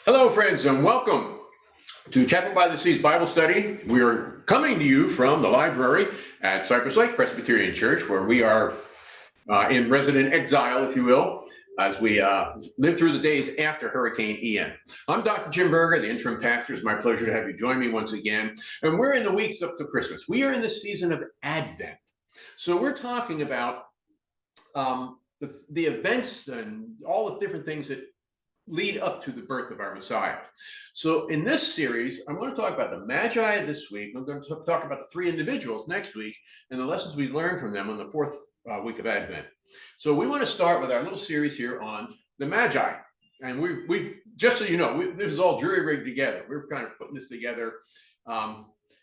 Hello, friends, and welcome to Chapel by the Seas Bible Study. We are coming to you from the library at Cypress Lake Presbyterian Church, where we are in resident exile, if you will, as we live through the days after Hurricane Ian. I'm Dr. Jim Berger, the interim pastor. It's my pleasure to have you join me once again. And we're in the weeks up to Christmas. We are in the season of Advent. So we're talking about the events and all the different things that lead up to the birth of our Messiah. So in this series, I'm going to talk about the Magi this week. I'm going to talk about the three individuals next week and the lessons we learned from them on the fourth week of Advent. So we want to start with our little series here on the Magi. And we've just so you know, this is all jury rigged together. We're kind of putting this together.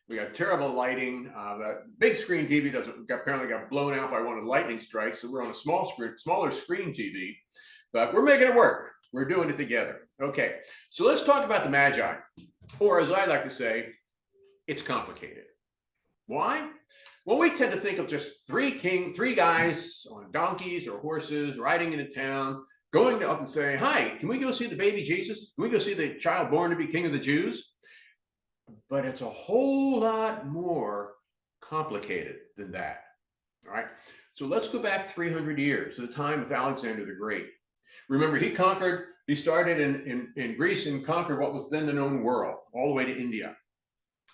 We got terrible lighting. The big screen TV apparently got blown out by one of the lightning strikes. So we're on a smaller screen TV, but we're making it work. We're doing it together. Okay, so let's talk about the Magi, or as I like to say, it's complicated. Why? Well, we tend to think of just three guys on donkeys or horses riding into town, going up and saying, "Hi, can we go see the baby Jesus? Can we go see the child born to be King of the Jews?" But it's a whole lot more complicated than that. All right, so let's go back 300 years to the time of Alexander the Great. Remember, he started in Greece and conquered what was then the known world, all the way to India.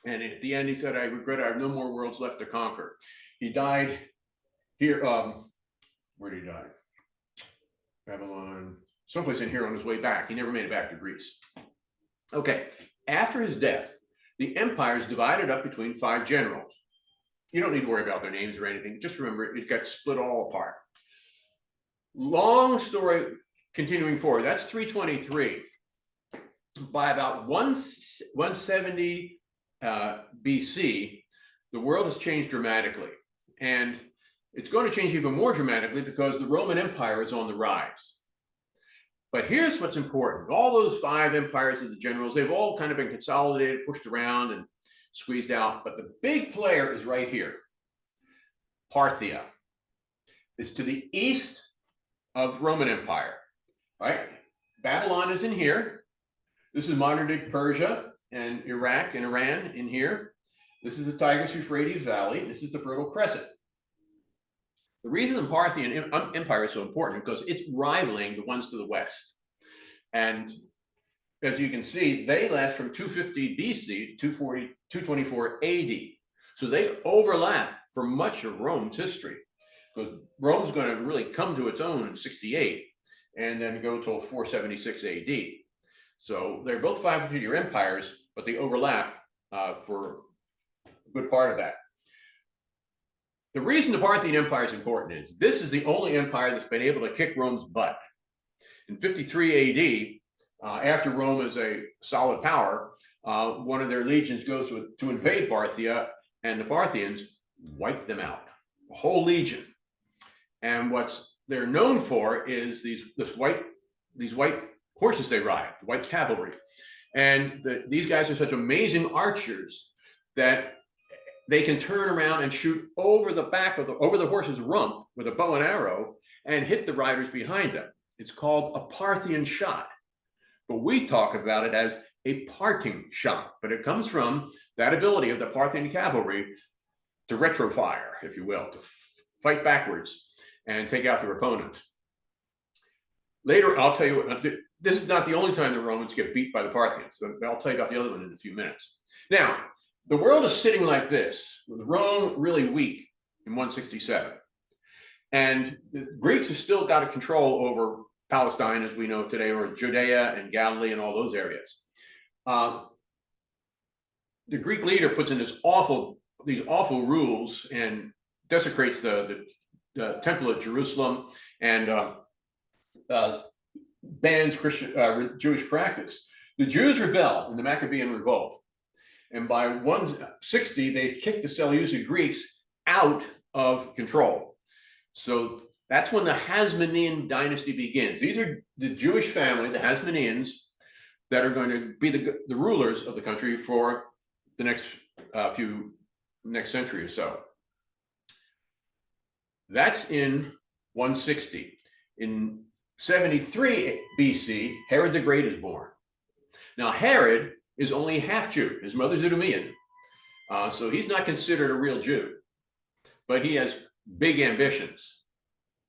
And at the end, he said, "I regret I have no more worlds left to conquer." He died here. Where did he die? Babylon, someplace in here on his way back. He never made it back to Greece. Okay, after his death, the empire is divided up between 5 generals. You don't need to worry about their names or anything. Just remember, it got split all apart. Long story. Continuing forward, that's 323. By about 170 BC, the world has changed dramatically. And it's going to change even more dramatically because the Roman Empire is on the rise. But here's what's important. All those 5 empires of the generals, they've all kind of been consolidated, pushed around, and squeezed out. But the big player is right here. Parthia. It's to the east of the Roman Empire. Right? Babylon is in here. This is modern-day Persia and Iraq and Iran in here. This is the Tigris-Euphrates Valley. This is the Fertile Crescent. The reason the Parthian Empire is so important because it's rivaling the ones to the west. And as you can see, they last from 250 BC to 224 AD. So they overlap for much of Rome's history because Rome's going to really come to its own in 68. And then go till 476 AD. So they're both 500-year empires, but they overlap for a good part of that. The reason the Parthian Empire is important is this is the only empire that's been able to kick Rome's butt. In 53 AD, after Rome is a solid power, one of their legions goes to invade Parthia, and the Parthians wipe them out, a whole legion. And what's they're known for is these white horses they ride, the white cavalry. And these guys are such amazing archers that they can turn around and shoot over the back of over the horse's rump with a bow and arrow and hit the riders behind them. It's called a Parthian shot. But we talk about it as a parting shot. But it comes from that ability of the Parthian cavalry to retrofire, if you will, to fight backwards and take out their opponents. Later, I'll tell you what, this is not the only time the Romans get beat by the Parthians. So I'll tell you about the other one in a few minutes. Now, the world is sitting like this, with Rome really weak in 167. And the Greeks have still got a control over Palestine, as we know today, or Judea and Galilee and all those areas. The Greek leader puts in these awful rules and desecrates the Temple of Jerusalem and bans Jewish practice. The Jews rebel in the Maccabean revolt. And by 160, they've kicked the Seleucid Greeks out of control. So that's when the Hasmonean dynasty begins. These are the Jewish family, the Hasmoneans, that are going to be the rulers of the country for the next century or so. That's in 160. In 73 BC, Herod the Great is born. Now, Herod is only half Jew. His mother's Idumean, so he's not considered a real Jew, but he has big ambitions.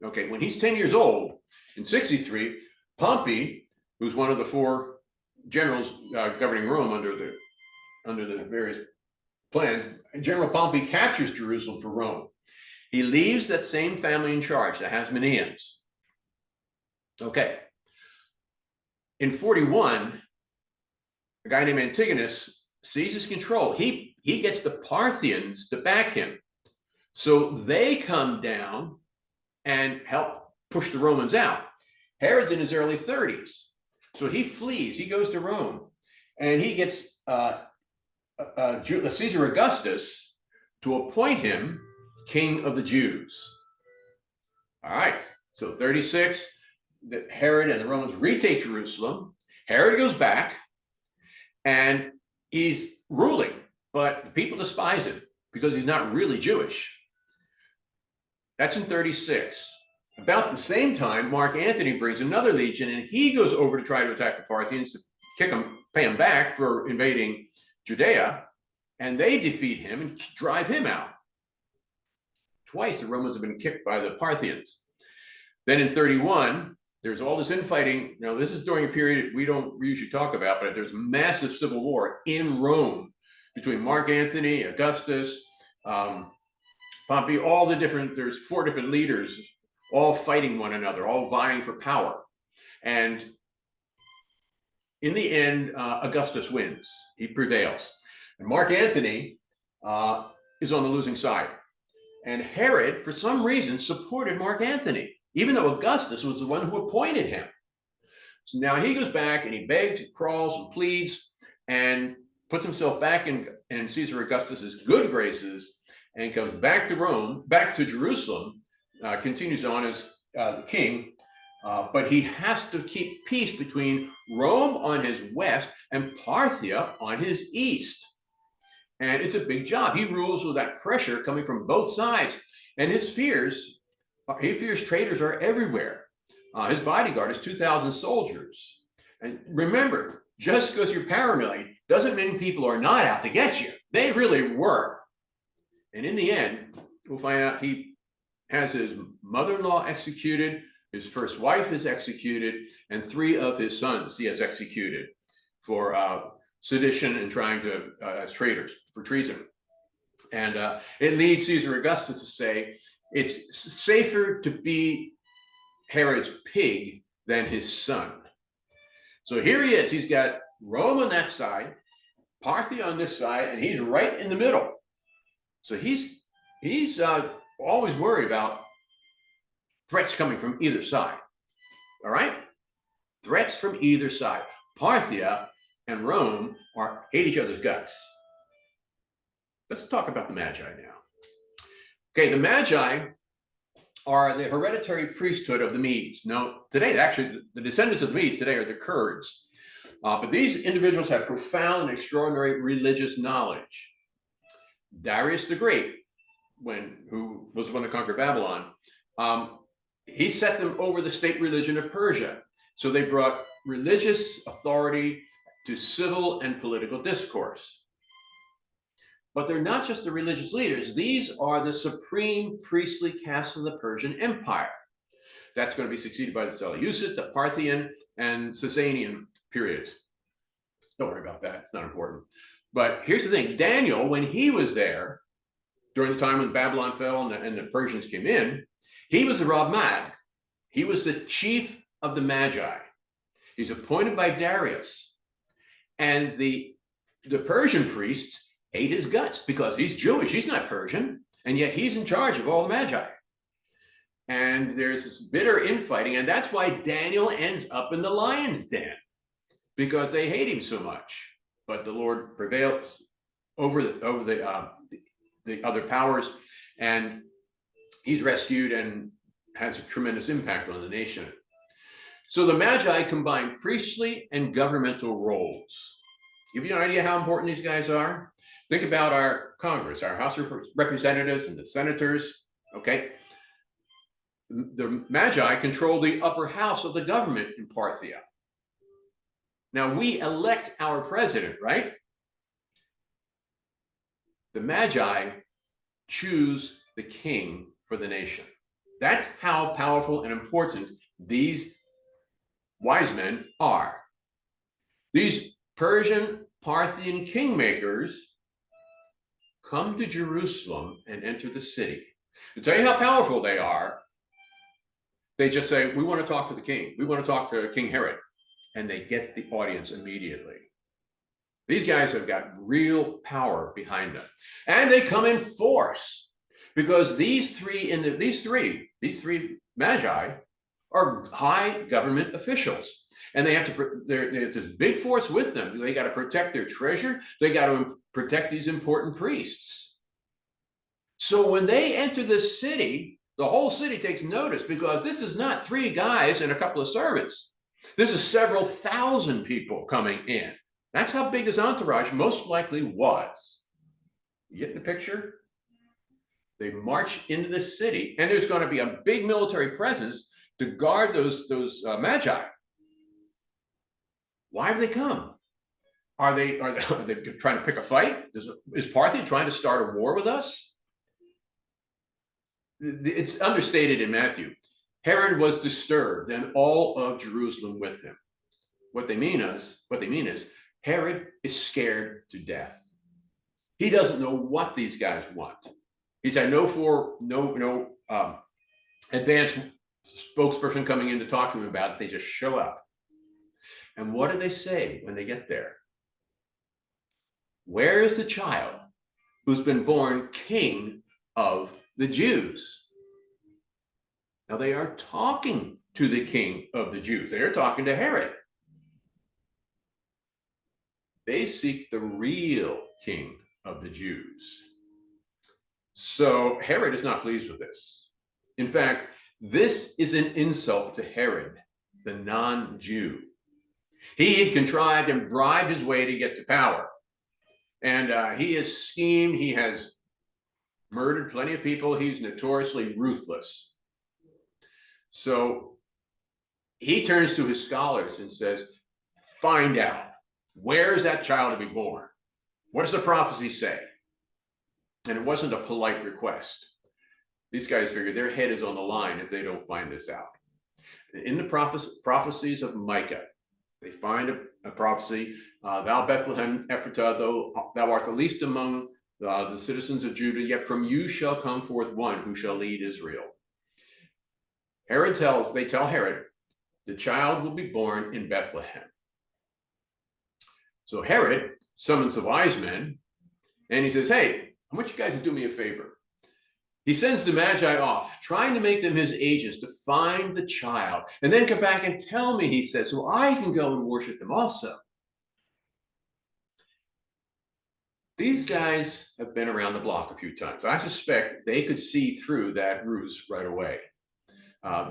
Okay, when he's 10 years old, in 63, Pompey, who's one of the four generals governing Rome under the various plans, General Pompey captures Jerusalem for Rome. He leaves that same family in charge, the Hasmoneans. Okay. In 41, a guy named Antigonus seizes control. He gets the Parthians to back him. So they come down and help push the Romans out. Herod's in his early 30s. So he flees. He goes to Rome. And he gets Caesar Augustus to appoint him king of the Jews. All right. So 36, Herod and the Romans retake Jerusalem. Herod goes back. And he's ruling, but the people despise him because he's not really Jewish. That's in 36. About the same time, Mark Antony brings another legion, and he goes over to try to attack the Parthians, to pay him back for invading Judea, and they defeat him and drive him out. Twice the Romans have been kicked by the Parthians. Then in 31, there's all this infighting. Now, this is during a period we don't usually talk about, but there's massive civil war in Rome between Mark Antony, Augustus, Pompey, all the different, there's 4 different leaders, all fighting one another, all vying for power. And in the end, Augustus wins. He prevails. And Mark Antony is on the losing side. And Herod, for some reason, supported Mark Antony, even though Augustus was the one who appointed him. So now he goes back and he begs, crawls, and pleads, and puts himself back in Caesar Augustus's good graces, and comes back to Rome, back to Jerusalem, continues on as king, but he has to keep peace between Rome on his west and Parthia on his east. And it's a big job. He rules with that pressure coming from both sides, and he fears traitors are everywhere. His bodyguard is 2,000 soldiers. And remember, just because you're paranoid doesn't mean people are not out to get you. They really were. And in the end, we'll find out he has his mother-in-law executed, his first wife is executed, and 3 of his sons he has executed for sedition and trying to, as traitors, for treason. And it leads Caesar Augustus to say, it's safer to be Herod's pig than his son. So here he is. He's got Rome on that side, Parthia on this side, and he's right in the middle. So he's always worried about threats coming from either side. All right? Threats from either side. Parthia and Rome hate each other's guts. Let's talk about the Magi now. Okay, the Magi are the hereditary priesthood of the Medes. Now, today, actually, the descendants of the Medes today are the Kurds. But these individuals have profound and extraordinary religious knowledge. Darius the Great, who was the one to conquer Babylon, he set them over the state religion of Persia. So they brought religious authority to civil and political discourse. But they're not just the religious leaders. These are the supreme priestly caste of the Persian Empire. That's going to be succeeded by the Seleucid, the Parthian, and Sasanian periods. Don't worry about that. It's not important. But here's the thing. Daniel, when he was there, during the time when Babylon fell and the Persians came in, he was the Rav Mag. He was the chief of the Magi. He's appointed by Darius. And the Persian priests hate his guts because he's Jewish. He's not Persian. And yet he's in charge of all the Magi. And there's this bitter infighting. And that's why Daniel ends up in the lion's den, because they hate him so much. But the Lord prevails over the other powers, and he's rescued and has a tremendous impact on the nation. So the Magi combine priestly and governmental roles. Give you an idea how important these guys are? Think about our Congress, our House of Representatives and the senators, okay? The Magi control the upper house of the government in Parthia. Now we elect our president, right? The Magi choose the king for the nation. That's how powerful and important these wise men are. These Persian Parthian kingmakers come to Jerusalem and enter the city. To tell you how powerful they are, they just say, we want to talk to the king. We want to talk to King Herod. And they get the audience immediately. These guys have got real power behind them. And they come in force because these three Magi are high government officials. And they have to, there's this big force with them. They got to protect their treasure. They got to protect these important priests. So when they enter the city, the whole city takes notice because this is not three guys and a couple of servants. This is several thousand people coming in. That's how big his entourage most likely was. You get the picture? They march into the city, and there's going to be a big military presence to guard those Magi. Why have they come? Are they trying to pick a fight? Is Parthian trying to start a war with us? It's understated in Matthew. Herod was disturbed, and all of Jerusalem with him. What they mean is Herod is scared to death. He doesn't know what these guys want. He's had no advanced spokesperson coming in to talk to him about it. They just show up. And what do they say when they get there? Where is the child who's been born king of the Jews? Now they are talking to the king of the Jews. They are talking to Herod. They seek the real king of the Jews. So Herod is not pleased with this. In fact, this is an insult to Herod, the non-Jew. He had contrived and bribed his way to get to power. And he has schemed, he has murdered plenty of people, he's notoriously ruthless. So he turns to his scholars and says, find out, where is that child to be born? What does the prophecy say? And it wasn't a polite request. These guys figure their head is on the line if they don't find this out. In the prophecies of Micah, they find a prophecy, thou Bethlehem Ephratah, though thou art the least among the citizens of Judah, yet from you shall come forth one who shall lead Israel. They tell Herod, the child will be born in Bethlehem. So Herod summons the wise men and he says, hey, I want you guys to do me a favor. He sends the Magi off, trying to make them his agents to find the child, and then come back and tell me, he says, so I can go and worship them also. These guys have been around the block a few times. I suspect they could see through that ruse right away.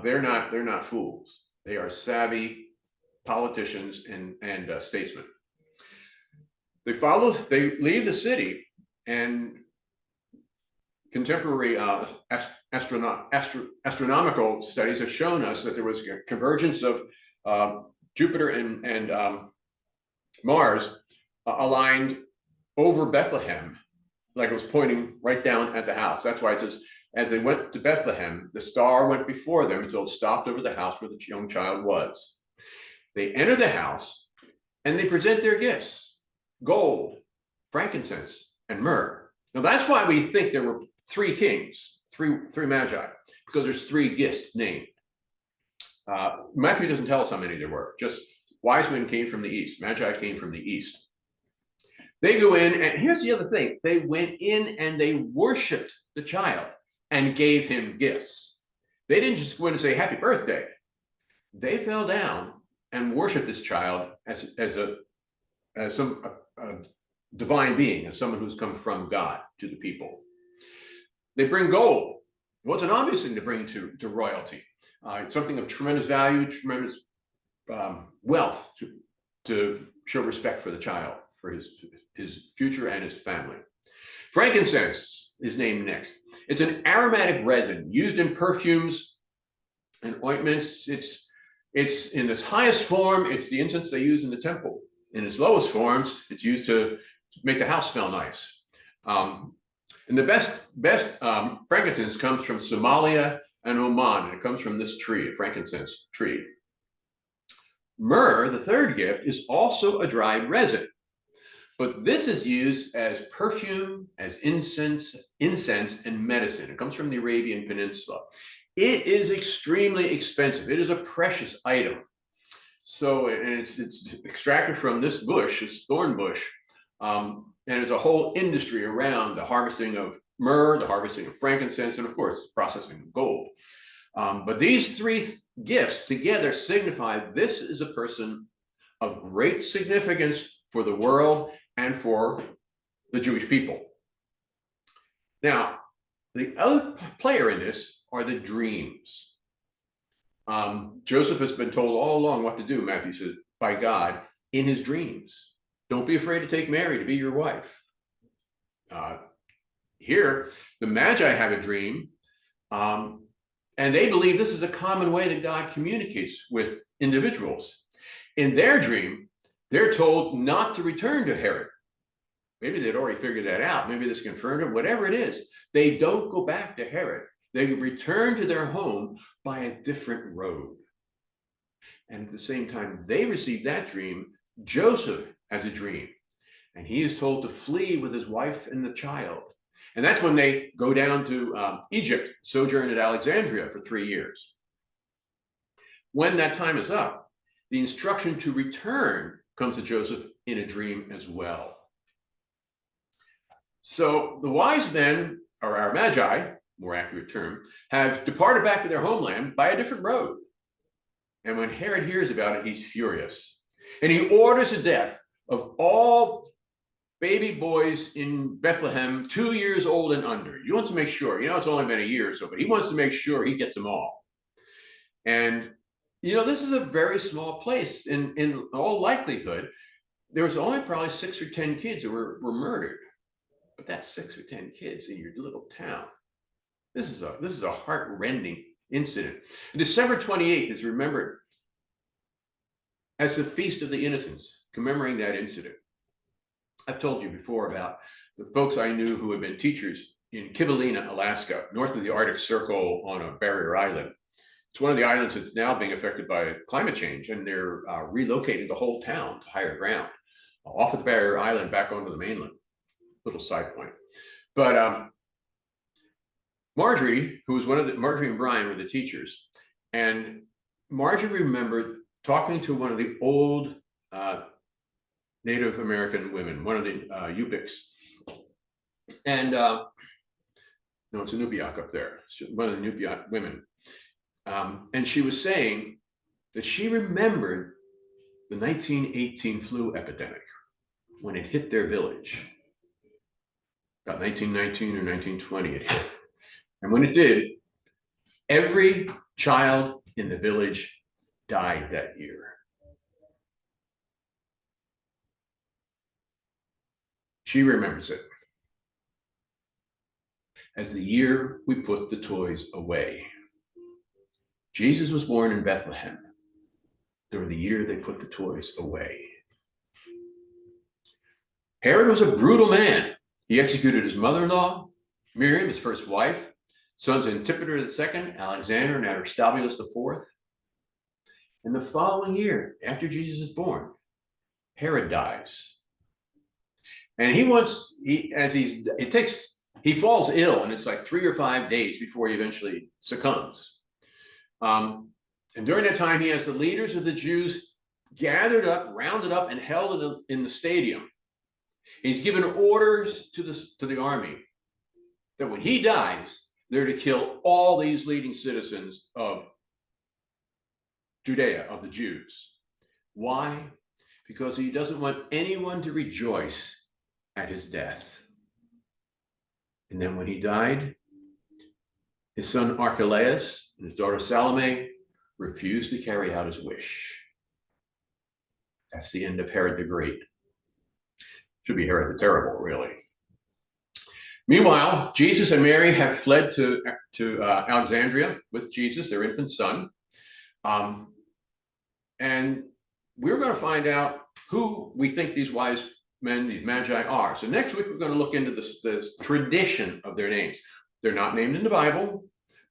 They're not fools. They are savvy politicians and statesmen. They leave the city, and contemporary astronomical studies have shown us that there was a convergence of Jupiter and Mars aligned over Bethlehem, like it was pointing right down at the house. That's why it says, as they went to Bethlehem, the star went before them until it stopped over the house where the young child was. They enter the house and they present their gifts: gold, frankincense, and myrrh. Now that's why we think there were three kings, three Magi, because there's three gifts named. Matthew doesn't tell us how many there were, just wise men came from the east, Magi came from the east. They go in, and here's the other thing, they went in and they worshiped the child and gave him gifts. They didn't just go in and say, happy birthday. They fell down and worshiped this child as some divine being, as someone who's come from God to the people. They bring gold. Well, it's an obvious thing to bring to royalty. It's something of tremendous value, tremendous wealth to show respect for the child, for his future and his family. Frankincense is named next. It's an aromatic resin used in perfumes and ointments. It's It's in its highest form, it's the incense they use in the temple. In its lowest forms, it's used to make the house smell nice. And the best frankincense comes from Somalia and Oman, and it comes from this tree, a frankincense tree. Myrrh, the third gift, is also a dried resin, but this is used as perfume, as incense, and medicine. It comes from the Arabian Peninsula. It is extremely expensive. It is a precious item. So, and it's extracted from this bush, this thorn bush, and there's a whole industry around the harvesting of myrrh, the harvesting of frankincense, and of course, processing of gold. But these three gifts together signify this is a person of great significance for the world and for the Jewish people. Now, the other player in this are the dreams. Joseph has been told all along what to do, Matthew says, by God in his dreams. Don't be afraid to take Mary to be your wife. Here, the Magi have a dream, and they believe this is a common way that God communicates with individuals. In their dream, they're told not to return to Herod. Maybe they'd already figured that out. Maybe this confirmed it, whatever it is. They don't go back to Herod. They return to their home by a different road. And at the same time they receive that dream, Joseph has a dream. And he is told to flee with his wife and the child. And that's when they go down to Egypt, sojourn at Alexandria for 3 years. When that time is up, the instruction to return comes to Joseph in a dream as well. So the wise men, or our Magi, more accurate term, have departed back to their homeland by a different road. And when Herod hears about it, he's furious. And he orders the death of all baby boys in Bethlehem, 2 years old and under. He wants to make sure, it's only been a year or so, but he wants to make sure he gets them all. And, this is a very small place. In all likelihood, there was only probably 6 or 10 kids who were murdered. But that's 6 or 10 kids in your little town. This is a heart-rending incident. And December 28th is remembered as the Feast of the Innocents, commemorating that incident. I've told you before about the folks I knew who had been teachers in Kivalina, Alaska, north of the Arctic Circle on a barrier island. It's one of the islands that's now being affected by climate change, and they're relocating the whole town to higher ground, off of the barrier island back onto the mainland. Little side point. But Marjorie, who was Marjorie and Brian were the teachers, and Marjorie remembered talking to one of the old Native American women, one of the Yupiks. And no, it's a Nupiaq up there, one of the Nupiaq women. And she was saying that she remembered the 1918 flu epidemic when it hit their village. About 1919 or 1920 it hit. And when it did, every child in the village died that year. She remembers it as the year we put the toys away. Jesus was born in Bethlehem during the year they put the toys away. Herod was a brutal man. He executed his mother-in-law, Miriam, his first wife, sons Antipater II, Alexander, and Aristobulus IV. And the following year, after Jesus is born, Herod dies. And he falls ill, and it's like 3 or 5 days before he eventually succumbs. And during that time, he has the leaders of the Jews gathered up, rounded up, and held in the stadium. He's given orders to the army that when he dies, they're to kill all these leading citizens of Judea, of the Jews. Why? Because he doesn't want anyone to rejoice at his death. And then when he died, his son Archelaus and his daughter Salome refused to carry out his wish. That's the end of Herod the Great. Should be Herod the Terrible, really. Meanwhile, Jesus and Mary have fled to Alexandria with Jesus, their infant son. And we're going to find out who we think these wise men, these magi, are. So next week, we're going to look into this tradition of their names. They're not named in the Bible,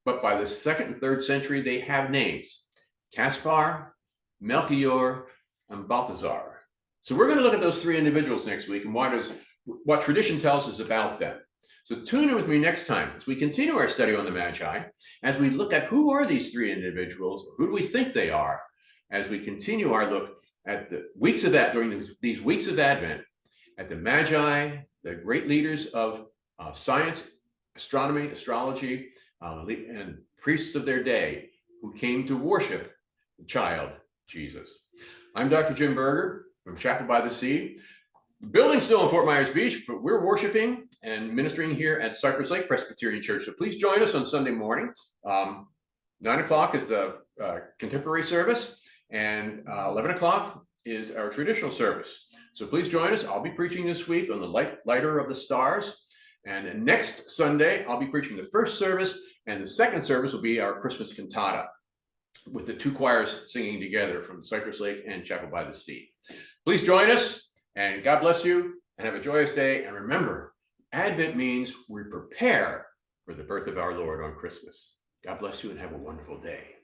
but by the 2nd and 3rd century, they have names: Caspar, Melchior, and Balthazar. So we're going to look at those 3 individuals next week and what tradition tells us about them. So tune in with me next time as we continue our study on the Magi, as we look at who are these 3 individuals, who do we think they are, as we continue our look at the weeks of that during these weeks of Advent, at the Magi, the great leaders of science, astronomy, astrology, and priests of their day who came to worship the child Jesus. I'm Dr. Jim Berger from Chapel by the Sea. The building's still in Fort Myers Beach, but we're worshiping and ministering here at Cypress Lake Presbyterian Church. So please join us on Sunday morning. 9 o'clock is the contemporary service, and 11 o'clock is our traditional service. So please join us. I'll be preaching this week on the lighter of the stars. And next Sunday, I'll be preaching the first service, and the second service will be our Christmas cantata, with the 2 choirs singing together from Cypress Lake and Chapel by the Sea. Please join us, and God bless you, and have a joyous day. And remember, Advent means we prepare for the birth of our Lord on Christmas. God bless you, and have a wonderful day.